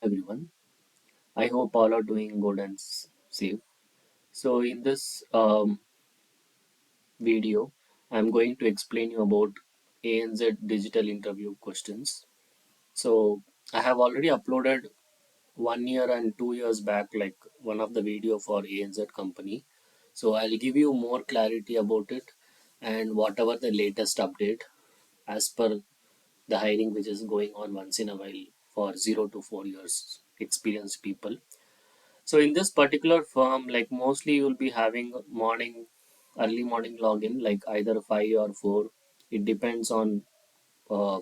everyone. I hope all are doing good and safe. So in this video, I'm going to explain you about ANZ digital interview questions. So I have already uploaded 1 year and 2 years back, like one of the video for ANZ company. So I'll give you more clarity about it and whatever the latest update as per the hiring which is going on once in a while for 0 to 4 years experienced people. So in this particular firm, like mostly you'll be having early morning login, like either 5 or 4. It depends on uh,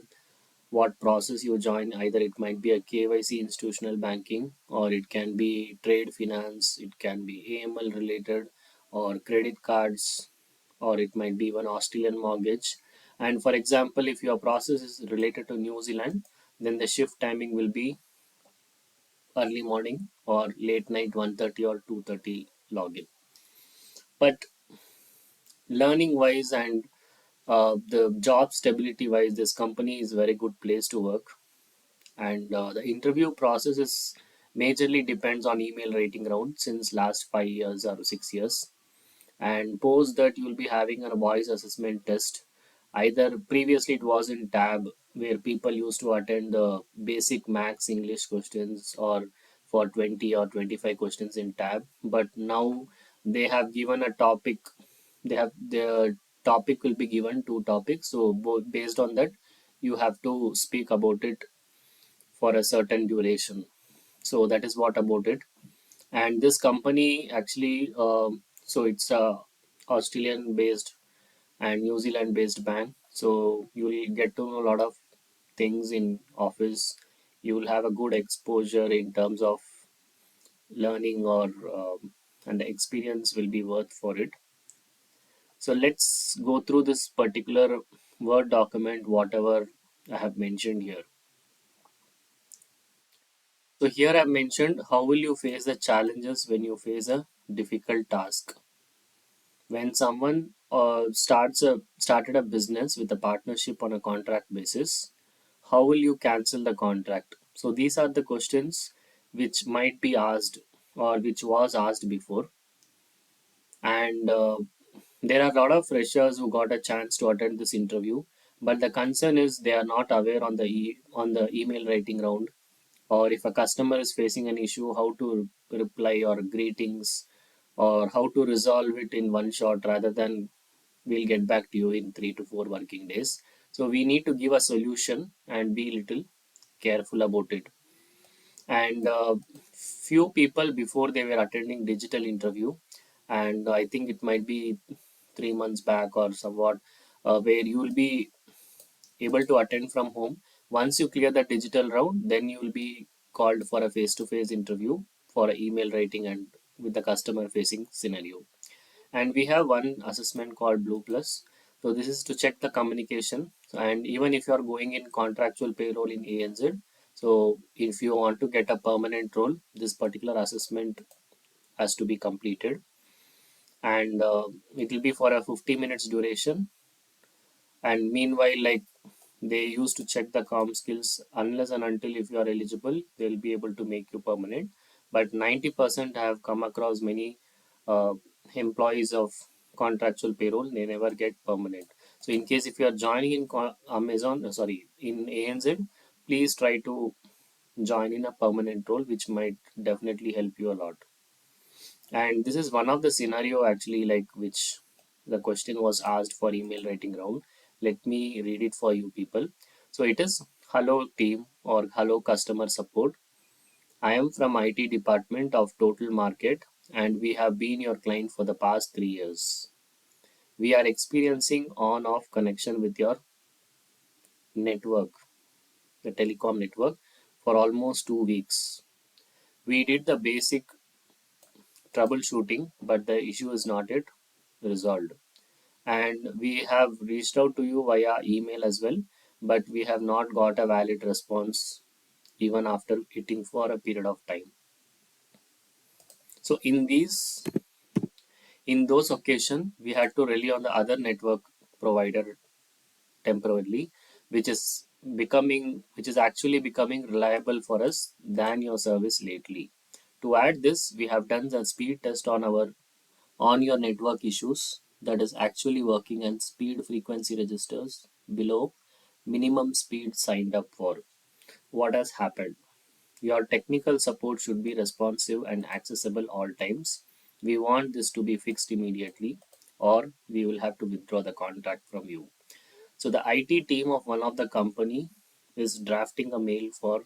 what process you join. Either it might be a KYC institutional banking, or it can be trade finance, it can be AML related, or credit cards, or it might be even Australian mortgage. And for example, if your process is related to New Zealand, then the shift timing will be early morning or late night 1:30 or 2:30 login. But learning wise and the job stability wise, this company is very good place to work. And the interview process is majorly depends on email rating round since last 5 years or 6 years. And post that you'll be having a voice assessment test. Either previously it was in tab where people used to attend the basic max English questions or for 20 or 25 questions in tab, but now they have given a topic. They have the topic will be given two topics, so both based on that you have to speak about it for a certain duration. So that is what about it. And this company actually, so it's a Australian based and New Zealand based bank. So you will get to know a lot of things in office. You will have a good exposure in terms of learning or and the experience will be worth for it. So let's go through this particular Word document, whatever I have mentioned here. So here I've mentioned how will you face the challenges when you face a difficult task. When someone started a business with a partnership on a contract basis, how will you cancel the contract? So these are the questions which might be asked or which was asked before. And there are a lot of freshers who got a chance to attend this interview, but the concern is they are not aware on the email writing round, or if a customer is facing an issue, how to reply or greetings, or how to resolve it in one shot rather than we'll get back to you in 3 to 4 working days. So we need to give a solution and be little careful about it. And few people before they were attending digital interview, and I think it might be 3 months back or somewhat, where you will be able to attend from home. Once you clear the digital round, then you will be called for a face-to-face interview for a email writing and with the customer facing scenario. And we have one assessment called Blue Plus. So this is to check the communication. And even if you are going in contractual payroll in ANZ, so if you want to get a permanent role, this particular assessment has to be completed. And it will be for a 50 minutes duration. And meanwhile, like they used to check the com skills unless and until if you are eligible, they'll be able to make you permanent. But 90% have come across many uh, employees of contractual payroll, they never get permanent. So in case if you are joining in Amazon, sorry, in ANZ, please try to join in a permanent role, which might definitely help you a lot. And this is one of the scenario actually like which the question was asked for email writing round. Let me read it for you people. So it is, hello team or hello customer support. I am from IT department of Total Market and we have been your client for the past 3 years. We are experiencing on off connection with your network, the telecom network, for almost 2 weeks. We did the basic troubleshooting, but the issue is not yet resolved. And we have reached out to you via email as well, but we have not got a valid response even after waiting for a period of time. So in those occasions, we had to rely on the other network provider temporarily, which is which is actually becoming reliable for us than your service lately. To add this, we have done the speed test on your network issues that is actually working, and speed frequency registers below minimum speed signed up for. What has happened? Your technical support should be responsive and accessible all times. We want this to be fixed immediately, or we will have to withdraw the contract from you. So the IT team of one of the company is drafting a mail for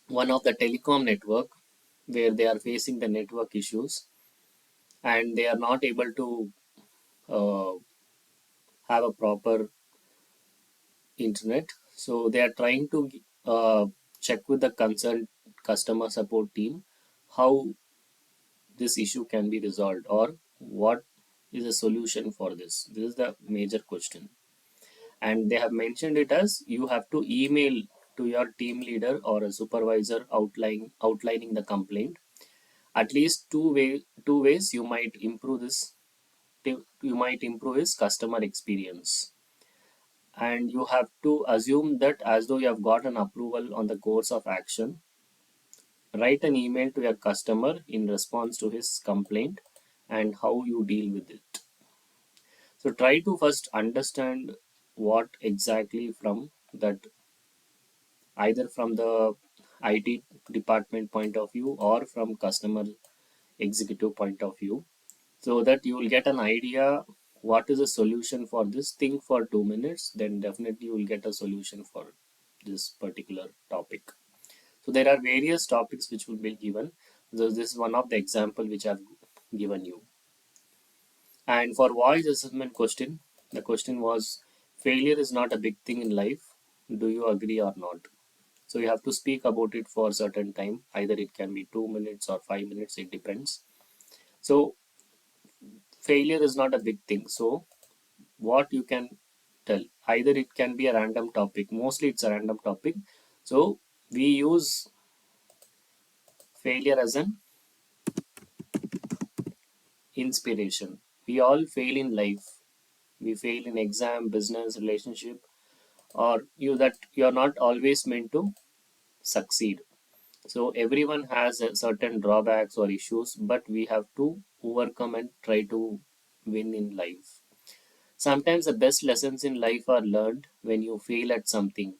one of the telecom network where they are facing the network issues and they are not able to uh, have a proper internet. So they are trying to check with the concerned customer support team how this issue can be resolved, or what is a solution for this. This is the major question. And they have mentioned it as you have to email to your team leader or a supervisor outlining the complaint. At least two ways you might improve you might improve his customer experience. And you have to assume that as though you have got an approval on the course of action. Write an email to your customer in response to his complaint and how you deal with it. So try to first understand what exactly from that, either from the IT department point of view or from customer executive point of view, so that you will get an idea what is the solution for this. Think for 2 minutes, then definitely you will get a solution for this particular topic. So there are various topics which will be given. So this is one of the example which I've given you. And for voice assessment question, the question was, failure is not a big thing in life. Do you agree or not? So you have to speak about it for a certain time. Either it can be 2 minutes or 5 minutes, it depends. So failure is not a big thing. So what you can tell, either it can be a random topic. Mostly it's a random topic. So we use failure as an inspiration. We all fail in life. We fail in exam, business, relationship, or you're not always meant to succeed. So everyone has a certain drawbacks or issues, but we have to overcome and try to win in life. Sometimes the best lessons in life are learned when you fail at something.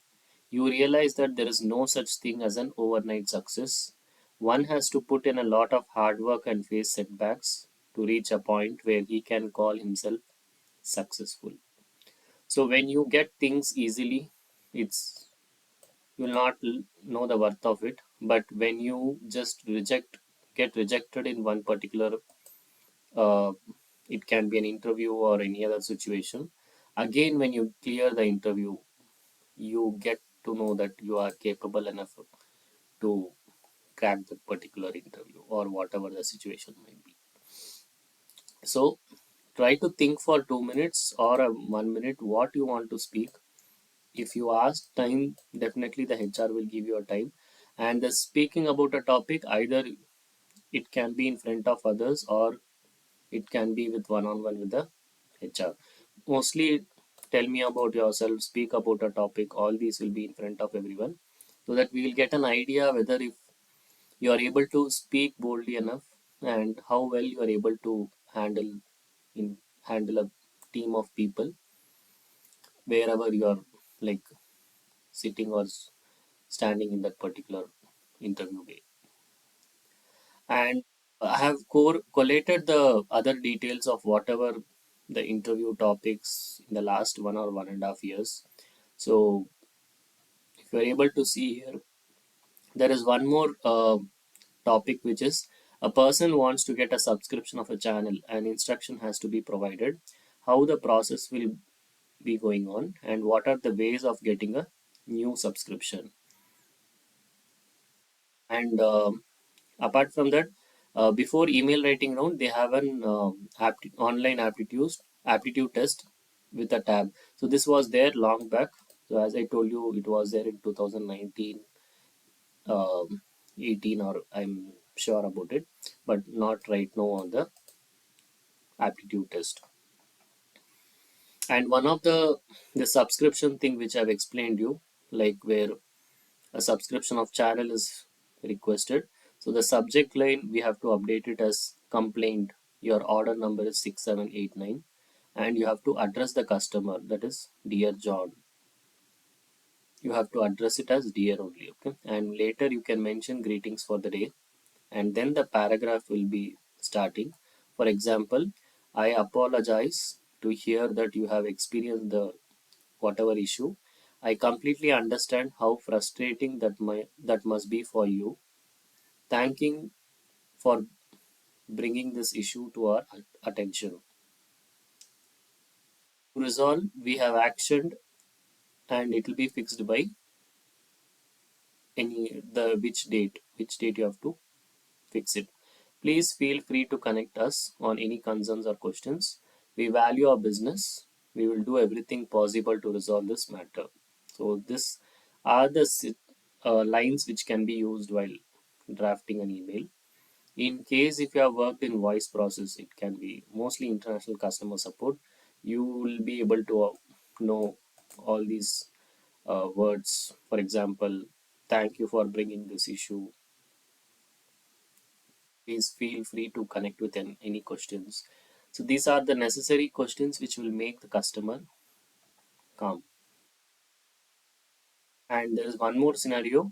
You realize that there is no such thing as an overnight success. One has to put in a lot of hard work and face setbacks to reach a point where he can call himself successful. So when you get things easily, it's you will not know the worth of it. But when you just get rejected in one particular, uh, it can be an interview or any other situation. Again, when you clear the interview, you get to know that you are capable enough to crack that particular interview or whatever the situation might be. So try to think for 2 minutes or 1 minute what you want to speak. If you ask time, definitely the HR will give you a time. And the speaking about a topic, either it can be in front of others or it can be with one on one with the HR. Mostly tell me about yourself, speak about a topic, all these will be in front of everyone, so that we will get an idea whether if you are able to speak boldly enough and how well you are able to in handle a team of people wherever you are, like sitting or standing in that particular interview way. And I have collated the other details of whatever the interview topics in the last 1 or 1.5 years. So if you are able to see here, there is one more topic which is, a person wants to get a subscription of a channel and instruction has to be provided. How the process will be going on and what are the ways of getting a new subscription. And apart from that, before email writing round, they have an online aptitude test with a tab. So this was there long back. So as I told you, it was there in 2019, 18, or I'm sure about it, but not right now on the aptitude test. And one of the subscription thing which I've explained you, like where a subscription of channel is requested. So the subject line we have to update it as complaint. Your order number is 6789, and you have to address the customer, that is dear John. You have to address it as dear only, okay? And later you can mention greetings for the day, and then the paragraph will be starting. For example, I apologize to hear that you have experienced the whatever issue. I completely understand how frustrating that must be for you. Thanking for bringing this issue to our attention. To resolve, we have actioned, and it will be fixed by any the which date you have to fix it. Please feel free to connect us on any concerns or questions. We value our business. We will do everything possible to resolve this matter. So this are the lines which can be used while drafting an email. In case if you have worked in voice process, it can be mostly international customer support. You will be able to know all these words. For example, thank you for bringing this issue. Please feel free to connect with any questions. So these are the necessary questions which will make the customer calm. And there is one more scenario.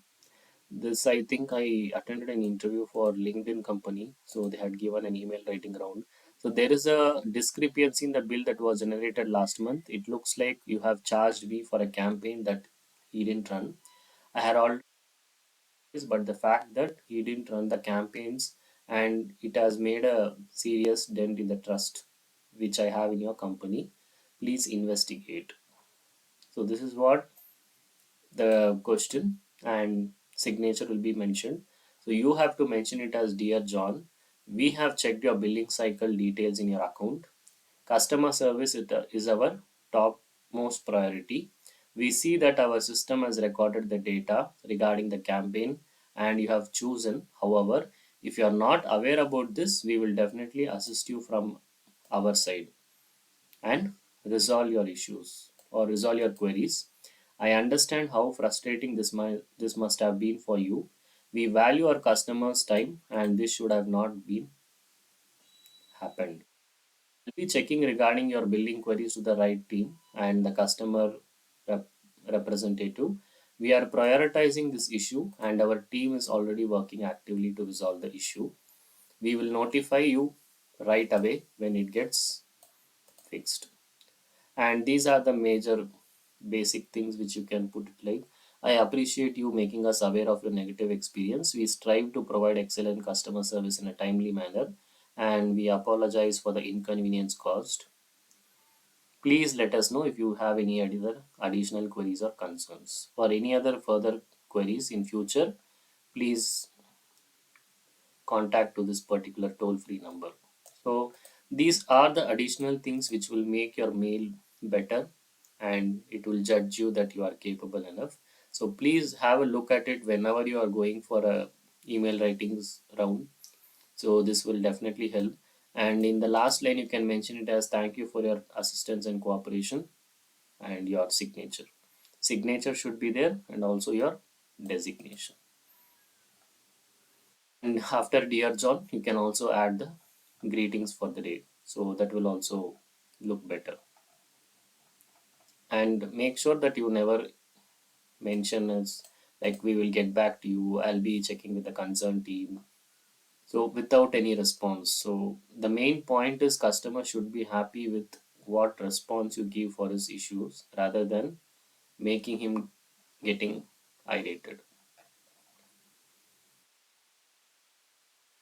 This I think I attended an interview for LinkedIn company. So they had given an email writing round. So there is a discrepancy in the bill that was generated last month. It looks like you have charged me for a campaign that he didn't run. I had all this, but the fact that he didn't run the campaigns, and it has made a serious dent in the trust which I have in your company. Please investigate. So this is what the question and signature will be mentioned. So you have to mention it as dear John. We have checked your billing cycle details in your account. Customer service is our top most priority. We see that our system has recorded the data regarding the campaign and you have chosen. However, if you are not aware about this, we will definitely assist you from our side and resolve your issues or resolve your queries. I understand how frustrating this must have been for you. We value our customers' time and this should have not been happened. Will be checking regarding your billing queries to the right team and the customer rep- representative. We are prioritizing this issue and our team is already working actively to resolve the issue. We will notify you right away when it gets fixed. And these are the major basic things which you can put it like. I appreciate you making us aware of your negative experience. We strive to provide excellent customer service in a timely manner and we apologize for the inconvenience caused. Please let us know if you have any other additional queries or concerns. For any other further queries in future, please contact to this particular toll-free number. So these are the additional things which will make your mail better and it will judge you that you are capable enough. So please have a look at it whenever you are going for a email writings round. So this will definitely help. And in the last line, you can mention it as thank you for your assistance and cooperation and your signature. Signature should be there and also your designation. And after dear John, you can also add the greetings for the day. So that will also look better. And make sure that you never mention as like we will get back to you. I'll be checking with the concerned team. So without any response. So the main point is customer should be happy with what response you give for his issues rather than making him getting irritated.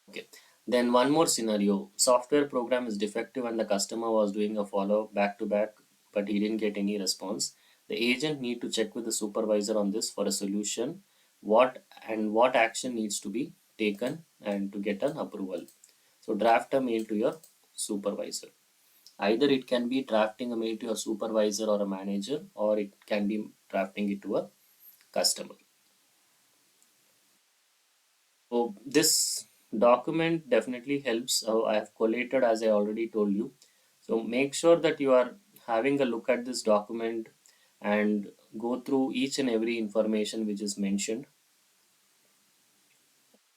Okay. Then one more scenario. Software program is defective and the customer was doing a follow back to back, but he didn't get any response. The agent need to check with the supervisor on this for a solution. What action needs to be taken and to get an approval. So draft a mail to your supervisor. Either it can be drafting a mail to your supervisor or a manager, or it can be drafting it to a customer. So this document definitely helps. I have collated as I already told you. So make sure that you are having a look at this document and go through each and every information which is mentioned,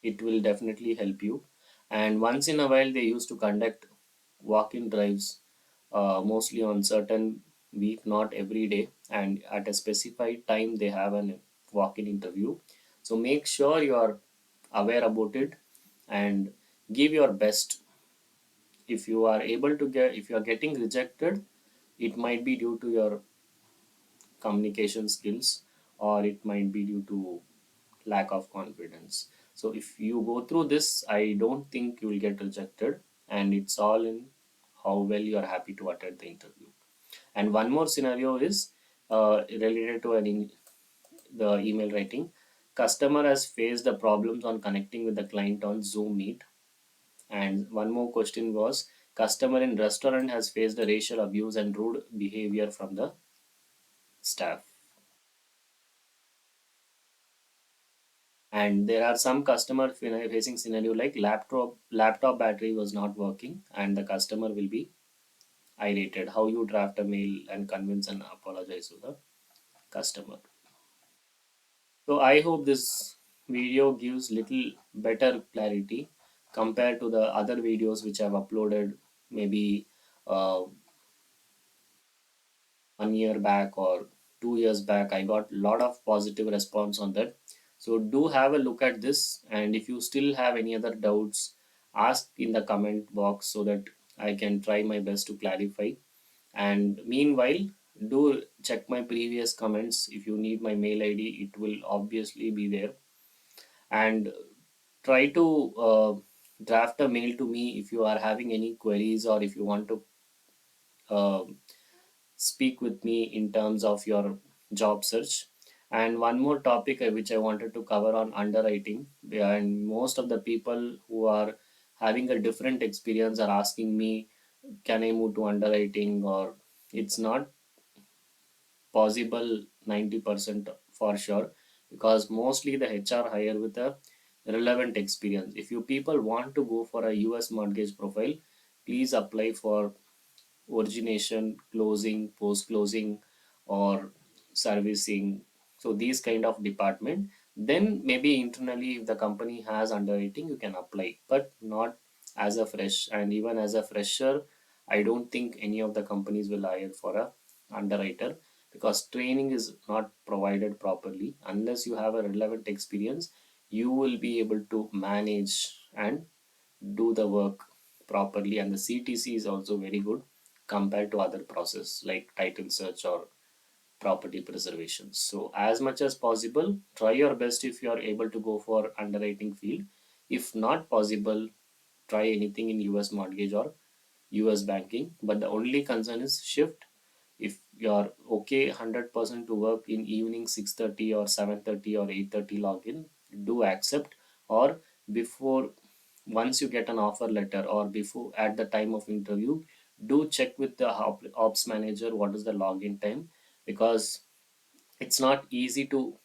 it will definitely help you. And once in a while, they used to conduct walk-in drives, mostly on certain week, not every day, and at a specified time they have an walk-in interview. So make sure you are aware about it and give your best. If you are able to get, if you are getting rejected, it might be due to your communication skills, or it might be due to lack of confidence. So if you go through this, I don't think you will get rejected, and it's all in how well you are happy to attend the interview. And one more scenario is related to the email writing. Customer has faced the problems on connecting with the client on Zoom Meet. And one more question was, customer in restaurant has faced the racial abuse and rude behavior from the staff. And there are some customer facing scenario like laptop battery was not working and the customer will be irritated. How you draft a mail and convince and apologize to the customer. So I hope this video gives little better clarity compared to the other videos which I've uploaded maybe uh, 1 year back or 2 years back. I got a lot of positive response on that. So do have a look at this, and if you still have any other doubts, ask in the comment box so that I can try my best to clarify. And meanwhile, do check my previous comments. If you need my mail ID, it will obviously be there. And try to draft a mail to me if you are having any queries, or if you want to uh, speak with me in terms of your job search. And one more topic which I wanted to cover on underwriting. And most of the people who are having a different experience are asking me, can I move to underwriting? Or it's not possible 90% for sure, because mostly the HR hire with a relevant experience. If you people want to go for a US mortgage profile, please apply for origination, closing, post closing, or servicing. So these kind of department. Then maybe internally, if the company has underwriting, you can apply, but not as a fresh. And even as a fresher, I don't think any of the companies will hire for a underwriter, because training is not provided properly. Unless you have a relevant experience, you will be able to manage and do the work properly. And the CTC is also very good compared to other process like title search or property preservation. So as much as possible, try your best if you are able to go for underwriting field. If not possible, try anything in US mortgage or US banking. But the only concern is shift. If you're okay 100% to work in evening 6:30 or 7:30 or 8:30 login, do accept. Or before, once you get an offer letter, or before at the time of interview, do check with the ops manager what is the login time, because it's not easy to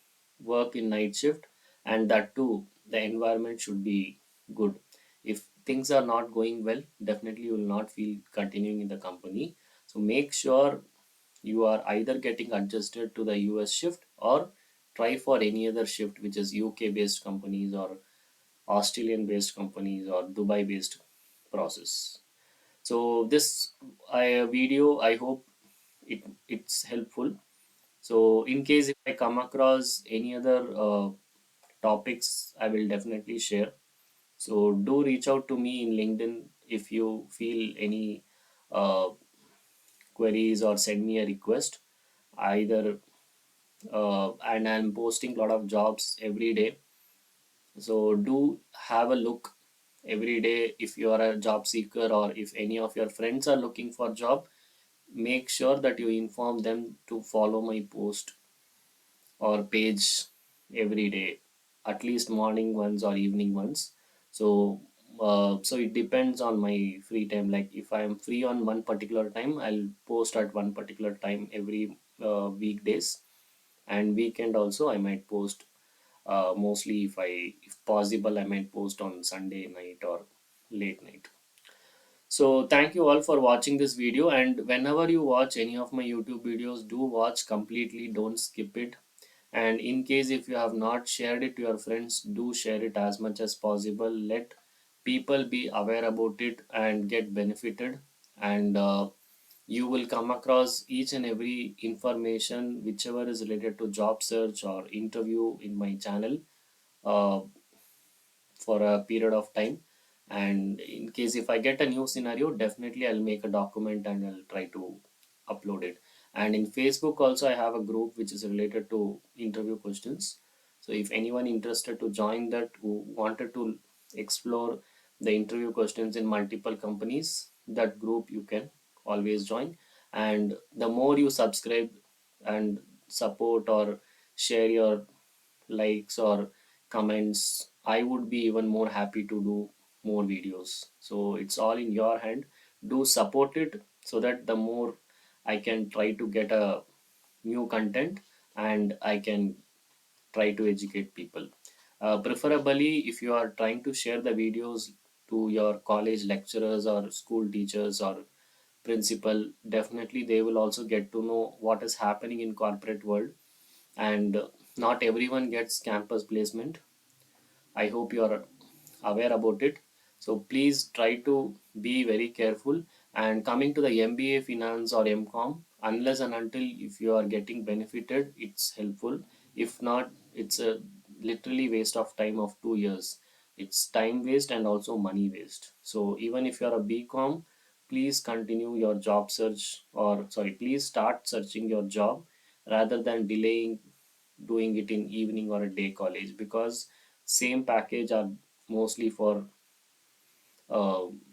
work in night shift. And that too, the environment should be good. If things are not going well, definitely you will not feel continuing in the company. So make sure you are either getting adjusted to the US shift, or try for any other shift which is UK based companies or Australian based companies or Dubai based process. So this video, I hope it's helpful. So in case if I come across any other topics, I will definitely share. So do reach out to me in LinkedIn if you feel any uh, queries, or send me a request. Either and I'm posting a lot of jobs every day. So do have a look every day. If you are a job seeker, or if any of your friends are looking for job, make sure that you inform them to follow my post or page every day, at least morning ones or evening ones. So so it depends on my free time. Like if I am free on one particular time, I'll post at one particular time every weekdays. And weekend also I might post, mostly if possible, I might post on Sunday night or late night. So thank you all for watching this video, and whenever you watch any of my YouTube videos, do watch completely, don't skip it. And in case if you have not shared it to your friends, do share it as much as possible. Let people be aware about it and get benefited. And you will come across each and every information whichever is related to job search or interview in my channel. Uh, for a period of time, and in case if I get a new scenario, definitely I'll make a document and I'll try to upload it. And in Facebook also I have a group which is related to interview questions. So if anyone interested to join that, who wanted to explore the interview questions in multiple companies, that group you can always join. And the more you subscribe and support or share your likes or comments, I would be even more happy to do more videos. So it's all in your hand. Do support it so that the more I can try to get a new content and I can try to educate people. Preferably, if you are trying to share the videos to your college lecturers or school teachers or principal, definitely they will also get to know what is happening in corporate world. And not everyone gets campus placement. I hope you are aware about it. So please try to be very careful. And coming to the MBA finance or MCom, unless and until if you are getting benefited, it's helpful. If not, it's a literally waste of time of 2 years. It's time waste and also money waste. So even if you are a BCom, please continue your job search, or sorry, please start searching your job rather than delaying doing it in evening or a day college, because same package are mostly for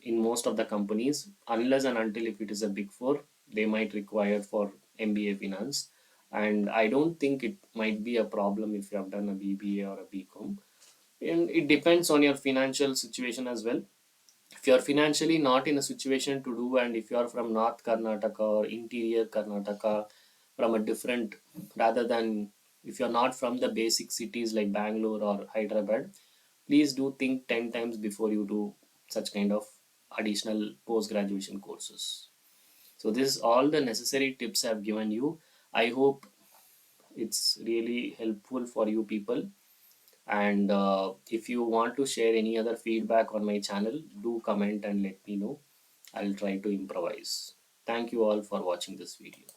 in most of the companies, unless and until if it is a big four, they might require for MBA finance. And I don't think it might be a problem if you have done a BBA or a BCom. And it depends on your financial situation as well. If you are financially not in a situation to do, and if you are from North Karnataka or interior Karnataka, from a different, rather than if you're not from the basic cities like Bangalore or Hyderabad, please do think 10 times before you do such kind of additional post graduation courses. So this is all the necessary tips I've given you. I hope it's really helpful for you people. And if you want to share any other feedback on my channel, do comment and let me know. I'll try to improvise. Thank you all for watching this video.